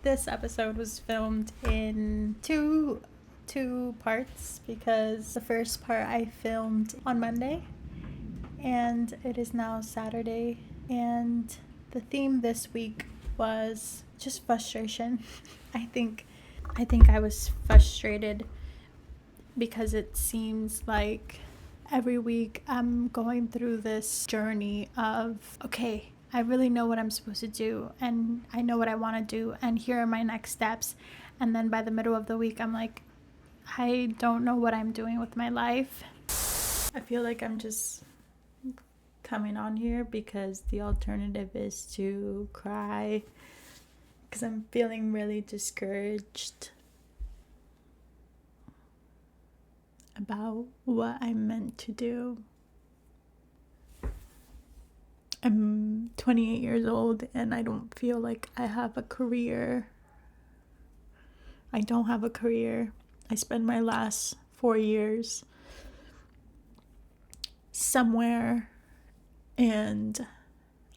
This episode was filmed in two parts because the first part I filmed on Monday and it is now Saturday, and the theme this week was just frustration. I think I was frustrated because it seems like every week I'm going through this journey of, okay, I really know what I'm supposed to do and I know what I want to do and here are my next steps. And then by the middle of the week, I'm like, I don't know what I'm doing with my life. I feel like I'm just coming on here because the alternative is to cry because I'm feeling really discouraged about what I'm meant to do. I'm 28 years old and I don't feel like I have a career. I don't have a career. I spent my last 4 years somewhere and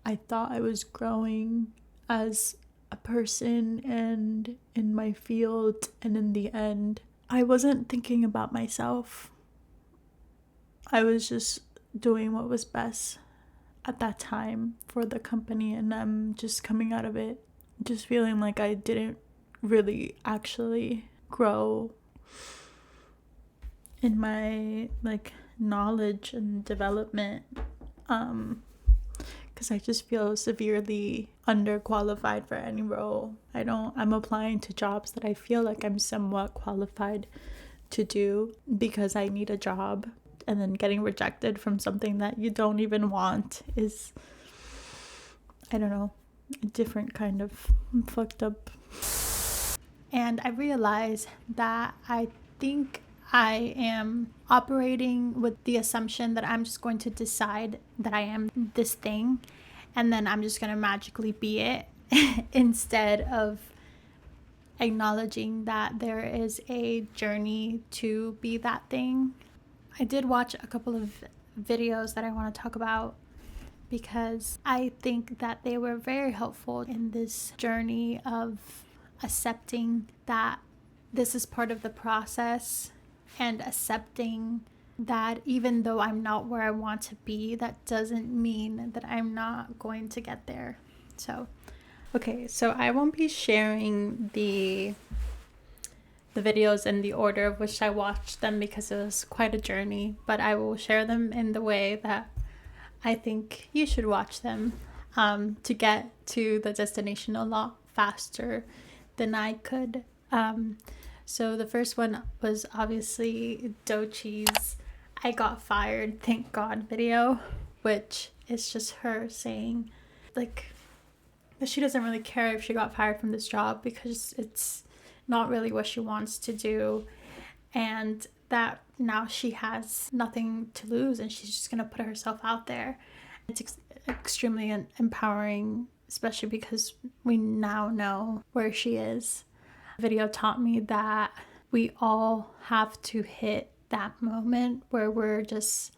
I thought I was growing as a person and in my field, and in the end, I wasn't thinking about myself. I was just doing what was best at that time for the company, and I'm just coming out of it just feeling like I didn't really actually grow in my knowledge and development, because I just feel severely underqualified for any role. I'm applying to jobs that I feel like I'm somewhat qualified to do because I need a job, and then getting rejected from something that you don't even want is, I don't know, a different kind of fucked up. And I realize that I think I am operating with the assumption that I'm just going to decide that I am this thing and then I'm just going to magically be it instead of acknowledging that there is a journey to be that thing. I did watch a couple of videos that I want to talk about because I think that they were very helpful in this journey of accepting that this is part of the process and accepting that even though I'm not where I want to be, that doesn't mean that I'm not going to get there. So I won't be sharing the videos in the order of which I watched them because it was quite a journey, but I will share them in the way that I think you should watch them to get to the destination a lot faster than I could. So the first one was obviously Dochi's I Got Fired, Thank God video, which is just her saying that she doesn't really care if she got fired from this job because it's not really what she wants to do, and that now she has nothing to lose and she's just going to put herself out there. It's extremely empowering, especially because we now know where she is. The video taught me that we all have to hit that moment where we're just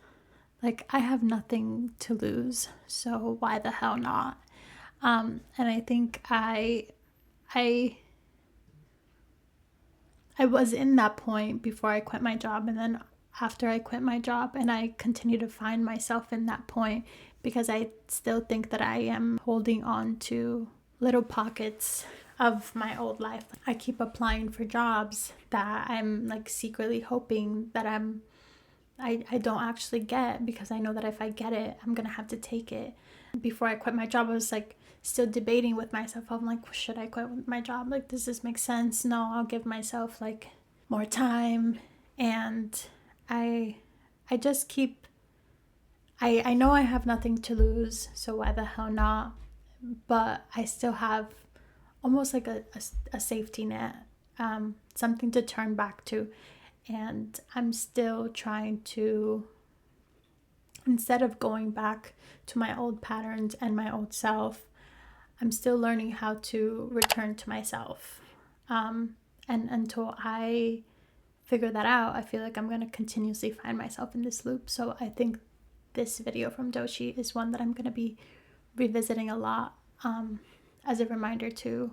like, I have nothing to lose, so why the hell not? And I think I was in that point before I quit my job, and then after I quit my job, and I continue to find myself in that point because I still think that I am holding on to little pockets of my old life. I keep applying for jobs that I'm secretly hoping that I don't actually get, because I know that if I get it, I'm gonna have to take it. Before I quit my job, I was still debating with myself. I'm like, should I quit my job? Does this make sense? No, I'll give myself more time. And I just keep, I know I have nothing to lose, so why the hell not? But I still have almost a safety net, something to turn back to. And I'm still trying to, instead of going back to my old patterns and my old self, I'm still learning how to return to myself. And until I figure that out, I feel like I'm going to continuously find myself in this loop. So I think this video from Dochi is one that I'm going to be revisiting a lot, as a reminder to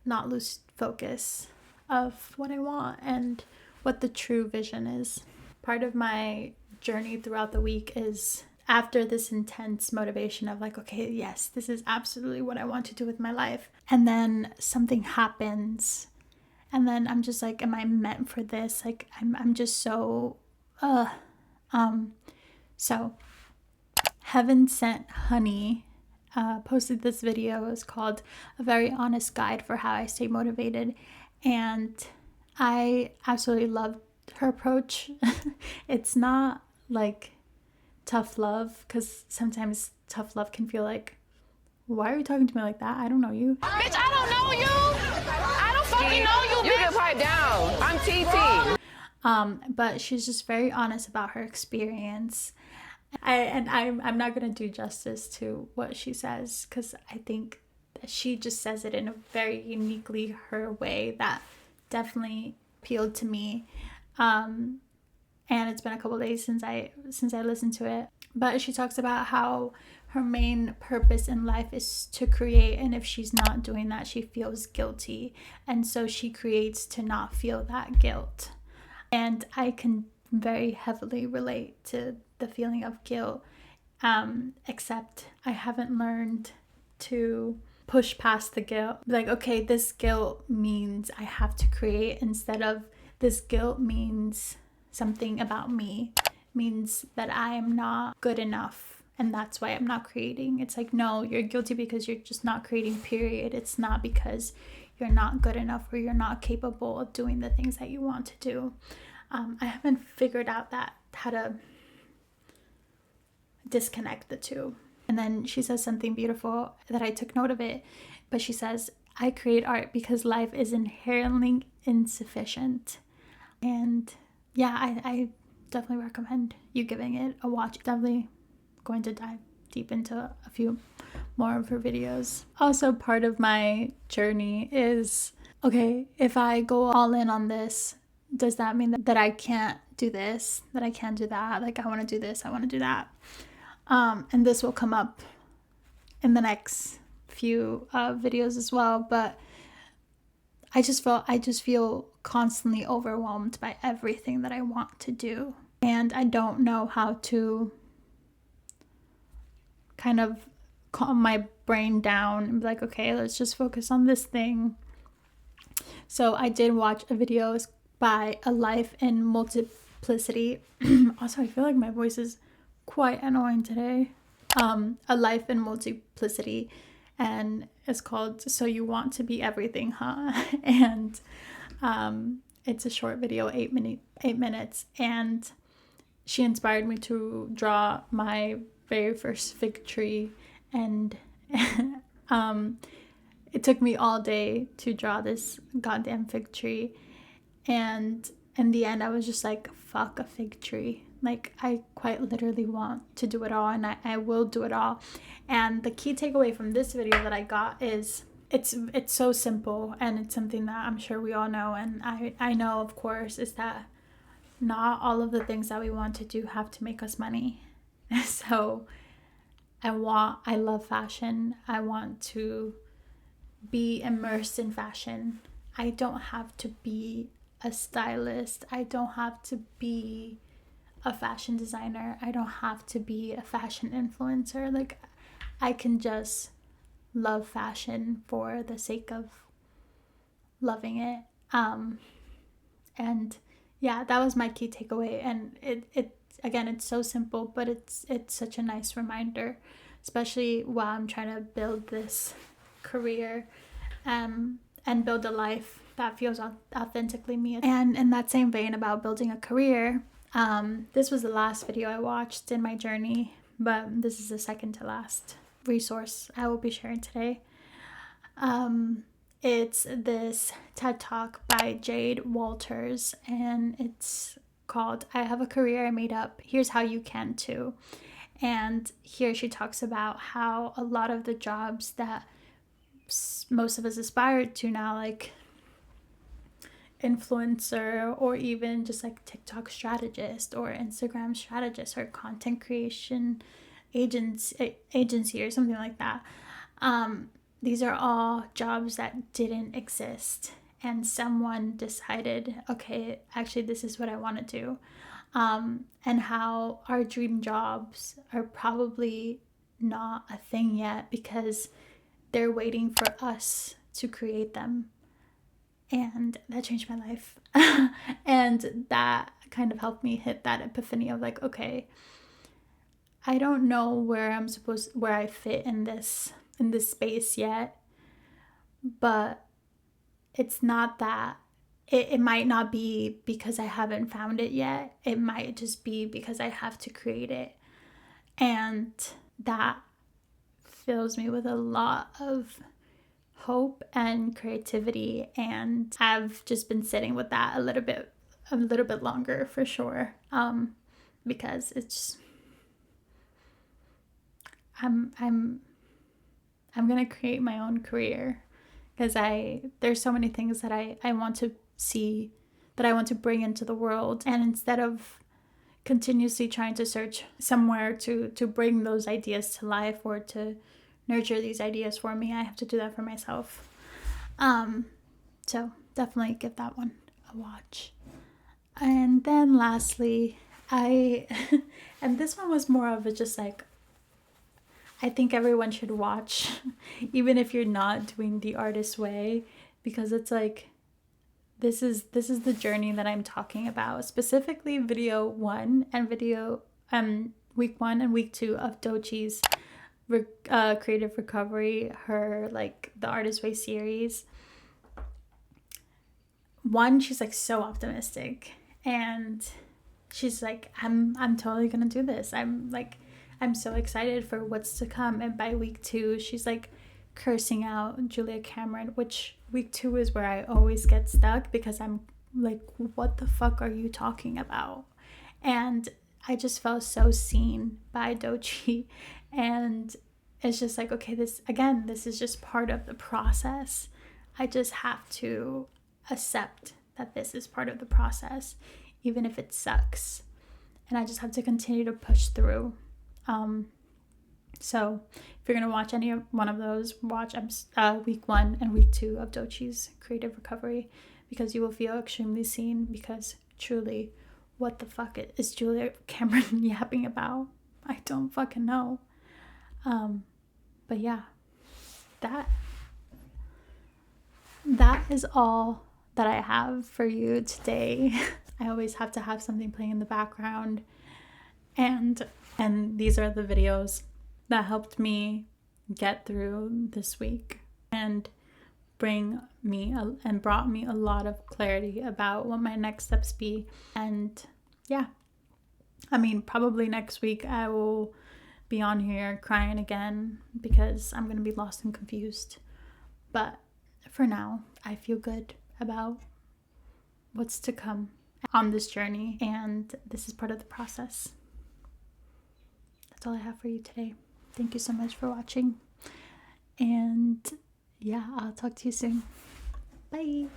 not lose focus of what I want and what the true vision is. Part of my journey throughout the week is after this intense motivation of like, okay, yes, this is absolutely what I want to do with my life. And then something happens. And then I'm just like, am I meant for this? Like, I'm just so, so Heaven Sent Honey posted this video. It's called A Very Honest Guide for How I Stay Motivated. And I absolutely love her approach. It's not like tough love, because sometimes tough love can feel like, why are you talking to me like that? I don't know you. Bitch, I don't know you. I don't fucking know you, bitch. You can pipe down. I'm TT. But she's just very honest about her experience. I'm not going to do justice to what she says, because I think that she just says it in a very uniquely her way that definitely appealed to me. And it's been a couple days since I listened to it. But she talks about how her main purpose in life is to create, and if she's not doing that, she feels guilty. And so she creates to not feel that guilt. And I can very heavily relate to the feeling of guilt, except I haven't learned to push past the guilt. Like, okay, this guilt means I have to create, instead of this guilt means something about me, means that I'm not good enough, and that's why I'm not creating. It's like, no, you're guilty because you're just not creating, period. It's not because you're not good enough or you're not capable of doing the things that you want to do. I haven't figured out how to disconnect the two. And then she says something beautiful that I took note of it, but she says, I create art because life is inherently insufficient. And yeah, I definitely recommend you giving it a watch. Definitely going to dive deep into a few more of her videos. Also, part of my journey is, okay, if I go all in on this, does that mean that I can't do this, that I can't do that? Like, I want to do this, I want to do that. And this will come up in the next few videos as well. But I just feel constantly overwhelmed by everything that I want to do. And I don't know how to kind of calm my brain down and be like, okay, let's just focus on this thing. So I did watch a video by A Life in Multiplicity. Also, I feel like my voice is quite annoying today. A Life in Multiplicity, and it's called So You Want to Be Everything, huh? And it's a short video, 8 minutes, and she inspired me to draw my very first fig tree. And it took me all day to draw this goddamn fig tree. And in the end, I was just like, fuck a fig tree. Like, I quite literally want to do it all, and I will do it all. And the key takeaway from this video that I got is it's so simple, and it's something that I'm sure we all know, and I know, of course, is that not all of the things that we want to do have to make us money. So I love fashion. I want to be immersed in fashion. I don't have to be a stylist. I don't have to be a fashion designer. I don't have to be a fashion influencer. Like, I can just love fashion for the sake of loving it. And yeah, that was my key takeaway. And it again, it's so simple, but it's such a nice reminder, especially while I'm trying to build this career and build a life that feels authentically me. And in that same vein about building a career, this was the last video I watched in my journey, but this is the second to last resource I will be sharing today. It's this TED Talk by Jade Walters, and it's called I Have a Career I Made Up. Here's How You Can Too. And here she talks about how a lot of the jobs that most of us aspire to now, like influencer or even just like TikTok strategist or Instagram strategist or content creation agency or something like that, these are all jobs that didn't exist, and someone decided, okay, actually this is what I want to do. And how our dream jobs are probably not a thing yet because they're waiting for us to create them. And that changed my life. And that kind of helped me hit that epiphany of like, okay, I don't know where I fit in this space yet, but it's not that it might not be because I haven't found it yet. It might just be because I have to create it. And that fills me with a lot of hope and creativity, and I've just been sitting with that a little bit longer for sure, because it's I'm gonna create my own career, because there's so many things that I want to see, that I want to bring into the world, and instead of continuously trying to search somewhere to bring those ideas to life or to nurture these ideas for me, I have to do that for myself. So definitely give that one a watch. And then lastly, and this one was more of a just like, I think everyone should watch, even if you're not doing the artist way, because it's like, this is the journey that I'm talking about, specifically video 1 and week 1 and week 2 of Dochi's creative recovery, her like the Artist Way series. 1, she's like so optimistic, and she's like, I'm totally gonna do this. I'm so excited for what's to come. And by week 2, she's like cursing out Julia Cameron, which week 2 is where I always get stuck, because I'm like, what the fuck are you talking about? And I just felt so seen by Dochi, and it's just like, okay, this is just part of the process. I just have to accept that this is part of the process, even if it sucks, and I just have to continue to push through. So if you're gonna watch any one of those, watch week 1 and week 2 of Dochi's creative recovery, because you will feel extremely seen, because truly, what the fuck is Julia Cameron yapping about? I don't fucking know. But yeah, that is all that I have for you today. I always have to have something playing in the background, and these are the videos that helped me get through this week and brought me a lot of clarity about what my next steps be. And yeah, I mean, probably next week I will be on here crying again, because I'm gonna be lost and confused. But for now, I feel good about what's to come on this journey, and this is part of the process. That's all I have for you today. Thank you so much for watching, and yeah, I'll talk to you soon. Bye.